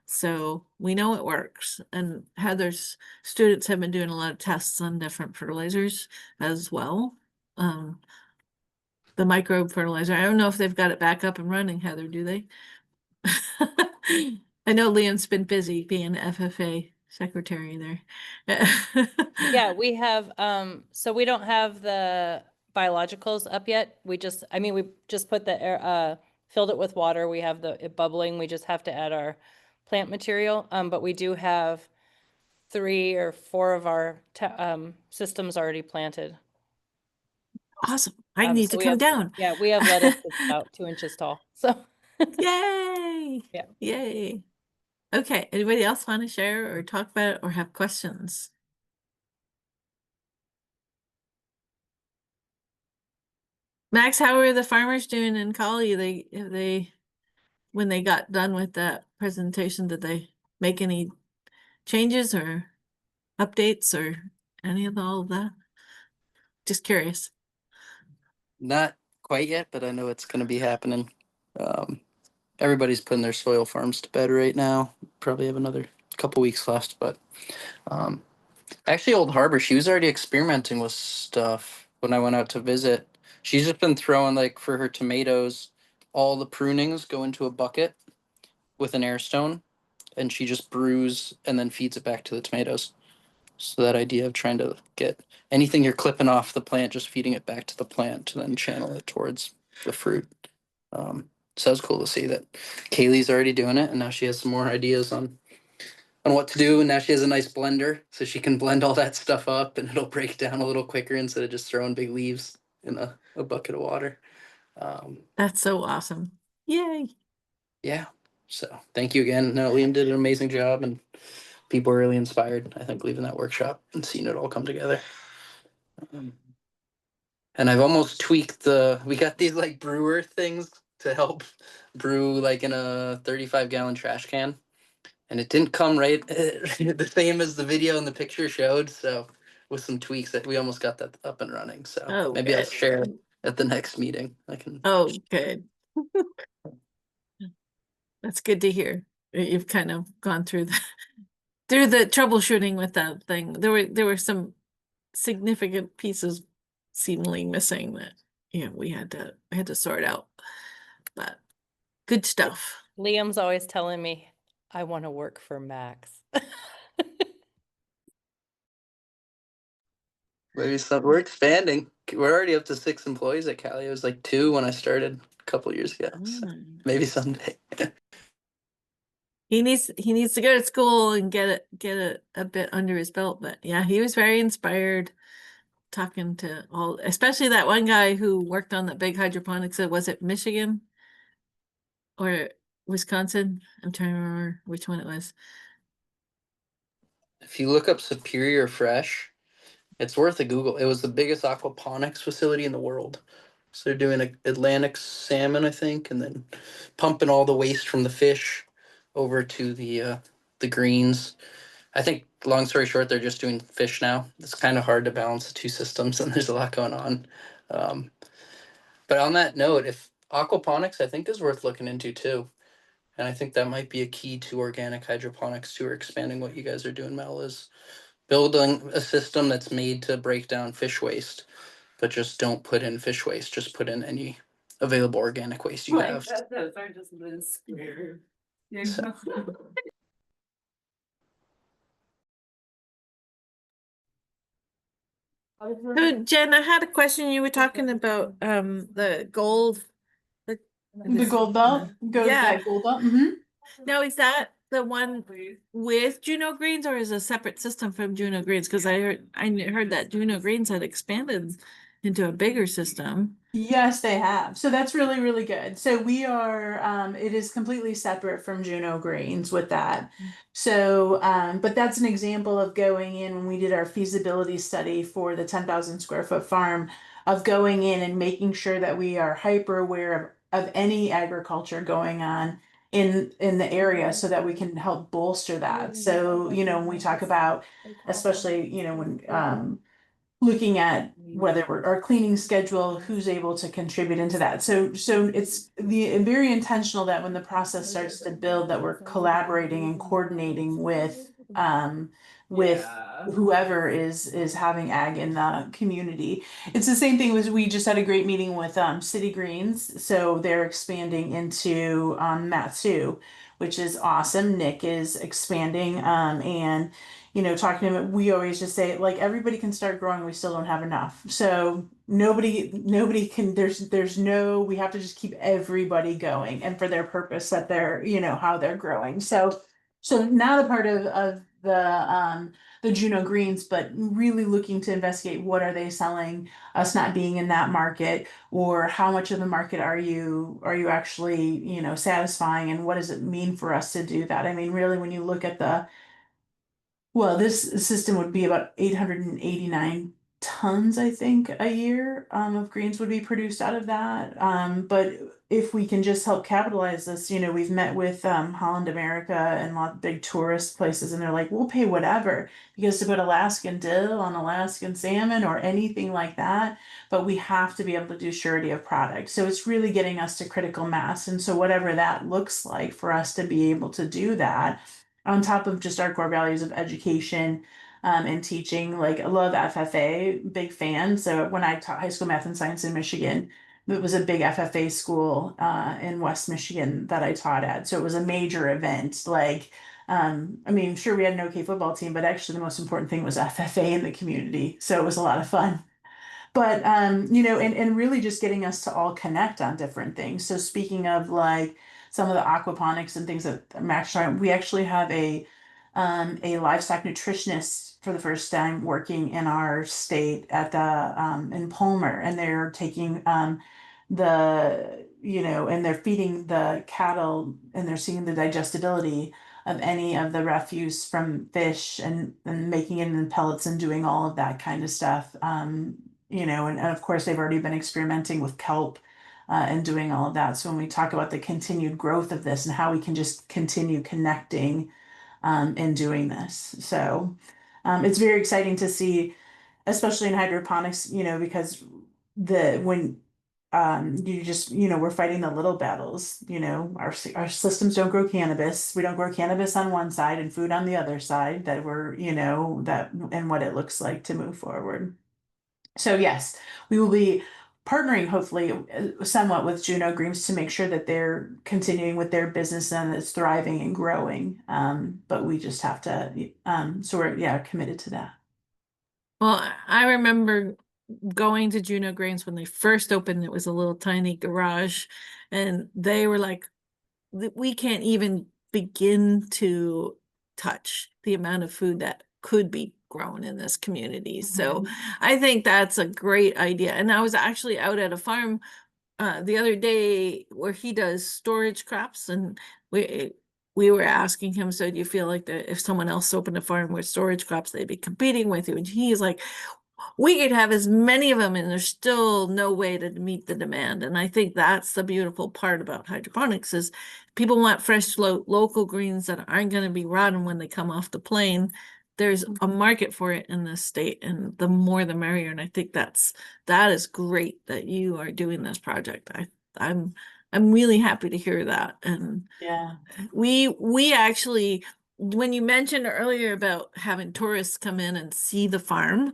So we know it works. And Heather's students have been doing a lot of tests on different fertilizers as well. The microbe fertilizer, I don't know if they've got it back up and running, Heather, do they? I know Liam's been busy being FFA secretary there. Yeah, we have, so we don't have the biologicals up yet. We just put the air, filled it with water. We have it bubbling. We just have to add our plant material. But we do have 3 or 4 of our systems already planted. Awesome. I need So to we come have, down. yeah, we have lettuce that's about 2 inches tall. So Yay. Yeah. Yay. Okay. Anybody else want to share or talk about it or have questions? Max, how are the farmers doing in Collie? When they got done with that presentation, did they make any changes or updates or any of all of that? Just curious. Not quite yet, but I know it's going to be happening. Everybody's putting their soil farms to bed right now. Probably have another couple weeks left, but um, actually, Old Harbor, she was already experimenting with stuff when I went out to visit. She's just been throwing, like, for her tomatoes, all the prunings go into a bucket with an air stone, and she just brews and then feeds it back to the tomatoes. So that idea of trying to get anything you're clipping off the plant, just feeding it back to the plant to then channel it towards the fruit. So it's cool to see that Kaylee's already doing it, and now she has some more ideas on what to do. And now she has a nice blender, so she can blend all that stuff up, and it'll break down a little quicker instead of just throwing big leaves in a bucket of water. That's so awesome. Yay. Yeah. So thank you again. No, Liam did an amazing job, and people were really inspired, I think, leaving that workshop and seeing it all come together. And I've almost tweaked we got these like brewer things to help brew like in a 35-gallon trash can. And it didn't come right the same as the video and the picture showed. So with some tweaks that we almost got that up and running. So Oh, maybe I'll good. share at the next meeting. I can. Oh, good. That's good to hear. You've kind of gone through the troubleshooting with that thing. There were some significant pieces seemingly missing that we had to sort out. But good stuff. Liam's always telling me, I want to work for Max. Maybe we're expanding. We're already up to 6 employees at Cali. It was like 2 when I started a couple of years ago. So maybe someday. He needs to go to school and get a bit under his belt. But yeah, he was very inspired talking to especially that one guy who worked on that big hydroponics. Was it Michigan or Wisconsin? I'm trying to remember which one it was. If you look up Superior Fresh, it's worth a Google. It was the biggest aquaponics facility in the world. So they're doing Atlantic salmon, I think, and then pumping all the waste from the fish over to the greens. I think, long story short, they're just doing fish now. It's kind of hard to balance the 2 systems, and there's a lot going on. But on that note, if aquaponics, I think, is worth looking into too. And I think that might be a key to organic hydroponics too, or expanding what you guys are doing, Mel, is building a system that's made to break down fish waste, but just don't put in fish waste, just put in any available organic waste you have. So, So Jen, I had a question. You were talking about the gold. The gold belt goes Yeah. that gold belt. Now, is that the one with Juno Greens or is a separate system from Juno Greens? Because I heard that Juno Greens had expanded into a bigger system. Yes, they have. So that's really, really good. So we are, it is completely separate from Juno Greens with that. So, but that's an example of going in when we did our feasibility study for the 10,000 square foot farm, of going in and making sure that we are hyper aware of any agriculture going on in the area so that we can help bolster that. So, when we talk about, especially, when looking at whether our cleaning schedule, who's able to contribute into that. So it's very intentional that when the process starts to build, that we're collaborating and coordinating with with whoever is having ag in the community. It's the same thing as we just had a great meeting with City Greens. So they're expanding into Matsu, which is awesome. Nick is expanding and talking to him, we always just say like everybody can start growing, we still don't have enough. So nobody can, there's no, we have to just keep everybody going and for their purpose that they're, how they're growing. So not a part of the Juno Greens, but really looking to investigate what are they selling, us not being in that market, or how much of the market are you actually, satisfying, and what does it mean for us to do that? I mean, really, when you look at this system would be about 889 tons, I think, a year of greens would be produced out of that. But if we can just help capitalize this, we've met with Holland America and a lot of big tourist places, and they're like, we'll pay whatever, because to put Alaskan dill on Alaskan salmon or anything like that, but we have to be able to do surety of product. So it's really getting us to critical mass. And so whatever that looks like for us to be able to do that, on top of just our core values of education and teaching. Like I love FFA, big fan. So when I taught high school math and science in Michigan, it was a big FFA school in West Michigan that I taught at. So it was a major event. Like, I mean, sure, we had an okay football team, but actually the most important thing was FFA in the community. So it was a lot of fun. But and really just getting us to all connect on different things. So speaking of like some of the aquaponics and things that Max tried, we actually have a livestock nutritionist for the first time working in our state at the in Palmer, and they're taking and they're feeding the cattle, and they're seeing the digestibility of any of the refuse from fish and making it in pellets and doing all of that kind of stuff. And of course they've already been experimenting with kelp and doing all of that. So when we talk about the continued growth of this and how we can just continue connecting and doing this. So it's very exciting to see, especially in hydroponics, because when you just, we're fighting the little battles, our systems don't grow cannabis. We don't grow cannabis on one side and food on the other side, that we're, that and what it looks like to move forward. So yes, we will be partnering hopefully somewhat with Juno Greens to make sure that they're continuing with their business and it's thriving and growing. But we just have to, so we're committed to that. Well, I remember going to Juno Greens when they first opened. It was a little tiny garage, and they were like, we can't even begin to touch the amount of food that could be grown in this community. So I think that's a great idea. And I was actually out at a farm the other day where he does storage crops, and we were asking him, so do you feel like that if someone else opened a farm with storage crops, they'd be competing with you? And he's like, we could have as many of them and there's still no way to meet the demand. And I think that's the beautiful part about hydroponics is people want fresh local greens that aren't going to be rotten when they come off the plane. There's a market for it in this state, and the more the merrier. And I think that is great that you are doing this project. I'm really happy to hear that. And yeah, we actually, when you mentioned earlier about having tourists come in and see the farm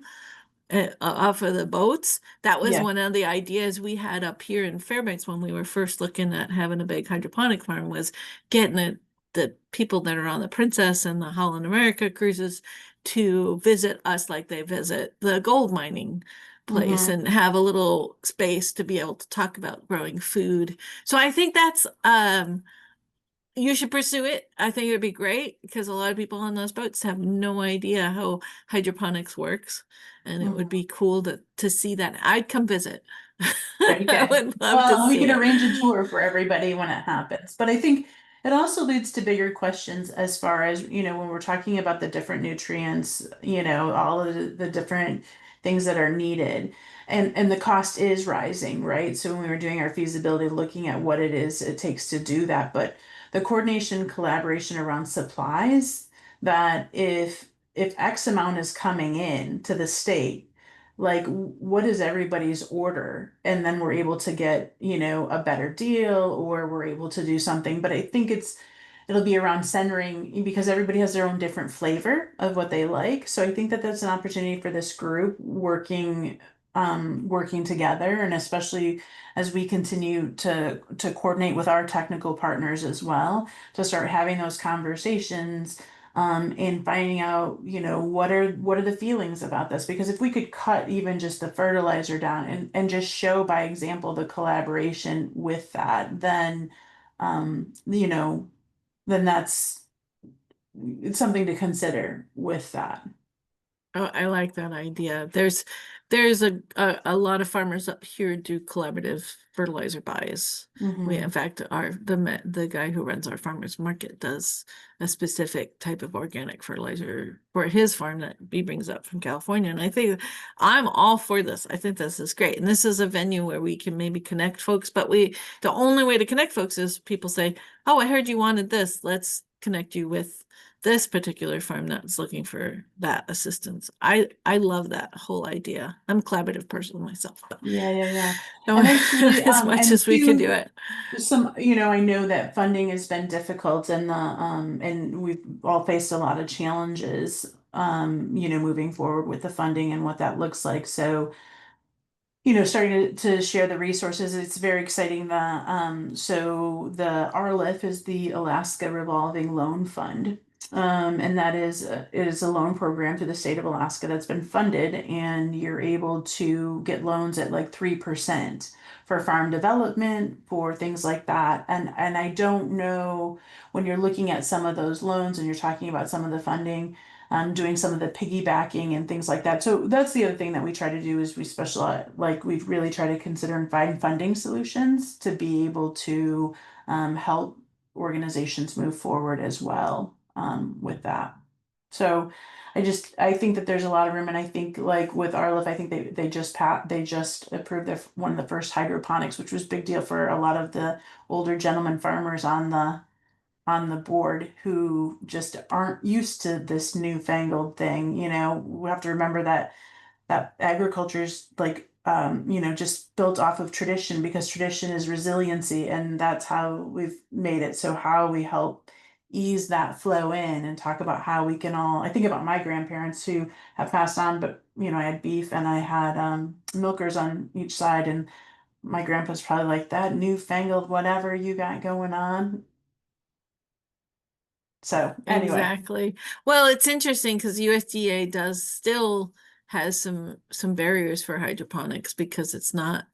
off of the boats, that was one of the ideas we had up here in Fairbanks when we were first looking at having a big hydroponic farm, was getting the people that are on the Princess and the Holland America cruises to visit us like they visit the gold mining place and have a little space to be able to talk about growing food. So I think that's you should pursue it. I think it'd be great because a lot of people on those boats have no idea how hydroponics works, and it would be cool to see that. I'd come visit. I would love to we see can it. arrange a tour for everybody when it happens. But I think it also leads to bigger questions as far as, when we're talking about the different nutrients, all of the different things that are needed. And the cost is rising, right? So when we were doing our feasibility, looking at what it is it takes to do that, but the coordination, collaboration around supplies, that if X amount is coming in to the state, like what is everybody's order? And then we're able to get, a better deal, or we're able to do something. But I think it'll be around centering because everybody has their own different flavor of what they like. So I think that that's an opportunity for this group working together, and especially as we continue to coordinate with our technical partners as well, to start having those conversations and finding out, what are the feelings about this? Because if we could cut even just the fertilizer down and just show by example the collaboration with that, then then that's it's something to consider with that. Oh, I like that idea. There's a lot of farmers up here do collaborative fertilizer buys. We, in fact, the guy who runs our farmers market does a specific type of organic fertilizer for his farm that he brings up from California. And I think I'm all for this. I think this is great. And this is a venue where we can maybe connect folks, but the only way to connect folks is people say, oh, I heard you wanted this. Let's connect you with this particular farm that's looking for that assistance. I love that whole idea. I'm a collaborative person myself, but Yeah. don't And actually, as much and as we can two, do it. I know that funding has been difficult and we've all faced a lot of challenges, moving forward with the funding and what that looks like. So, starting to share the resources, it's very exciting that, so the RLIF is the Alaska Revolving Loan Fund. And that is a loan program to the state of Alaska that's been funded, and you're able to get loans at like 3% for farm development, for things like that. And I don't know, when you're looking at some of those loans and you're talking about some of the funding, doing some of the piggybacking and things like that. So that's the other thing that we try to do is we specialize, like we've really tried to consider and find funding solutions to be able to help organizations move forward as well with that. So I think that there's a lot of room, and I think like with Arliff, I think they just approved one of the first hydroponics, which was a big deal for a lot of the older gentleman farmers on the board who just aren't used to this newfangled thing. We have to remember that agriculture is like just built off of tradition, because tradition is resiliency, and that's how we've made it. So how we help ease that flow in and talk about how we can all, I think about my grandparents who have passed on, but I had beef and I had milkers on each side, and my grandpa's probably like, that newfangled whatever you got going on. So anyway. Exactly. Well, it's interesting because USDA does still has some barriers for hydroponics because it's not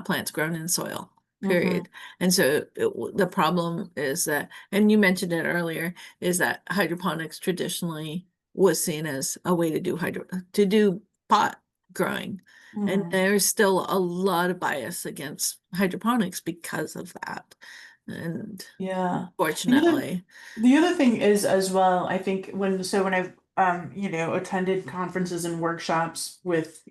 plants grown in soil, period. And so the problem is that, and you mentioned it earlier, is that hydroponics traditionally was seen as a way to do pot growing. And there's still a lot of bias against hydroponics because of that. And yeah, fortunately, the other thing is as well, I think when I've attended conferences and workshops with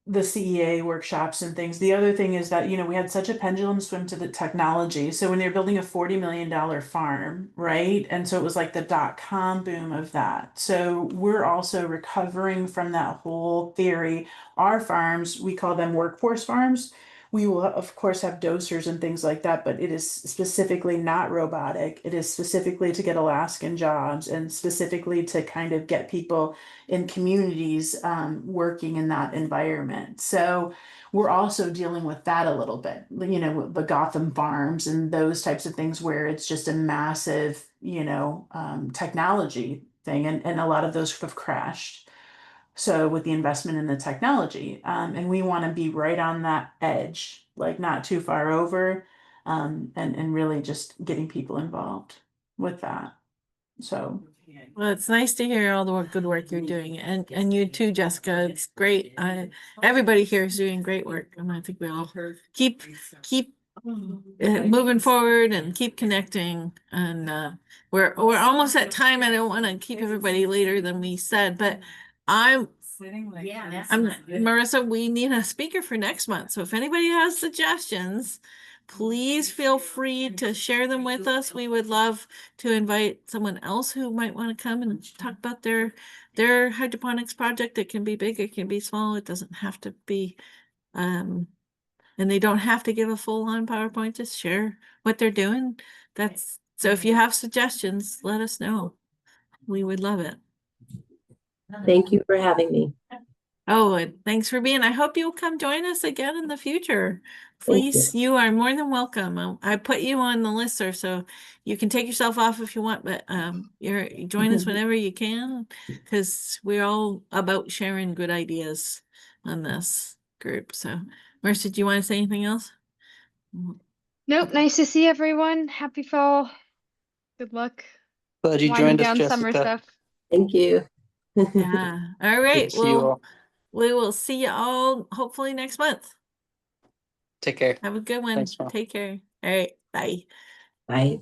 the CEA workshops and things. The other thing is that, we had such a pendulum swing to the technology. So when they're building a $40 million farm, right? And so it was like the .com boom of that. So we're also recovering from that whole theory. Our farms, we call them workforce farms. We will, of course, have dosers and things like that, but it is specifically not robotic. It is specifically to get Alaskan jobs and specifically to kind of get people in communities working in that environment. So we're also dealing with that a little bit, the Gotham farms and those types of things where it's just a massive, technology thing. And a lot of those have crashed. So with the investment in the technology, and we want to be right on that edge, like not too far over, and really just getting people involved with that. So. Well, it's nice to hear all the good work you're doing, and you too, Jessica. It's great. Everybody here is doing great work, and I think we all keep moving forward and keep connecting. And we're almost at time. I don't want to keep everybody later than we said, but I'm Marissa. We need a speaker for next month. So if anybody has suggestions, please feel free to share them with us. We would love to invite someone else who might want to come and talk about their hydroponics project. It can be big, it can be small. It doesn't have to be and they don't have to give a full-on PowerPoint, just share what they're doing. So if you have suggestions, let us know. We would love it. Thank you for having me. Oh, and thanks for being. I hope you'll come join us again in the future. Thank Please, you are more than welcome. I put you on the listserv, so you can take yourself off if you want, but you join us whenever you can, because we're all about sharing good ideas on this group. So, Marcia, do you want to say anything else? Nope, nice to see everyone. Happy fall. Good luck. Glad you Winding joined us, down summer Jessica. stuff. Thank you. Yeah. All Good right. to see you Well, all. we will see you all hopefully next month. Take care. Have a good one. Thanks, Mel. Take care. All right. Bye. Bye.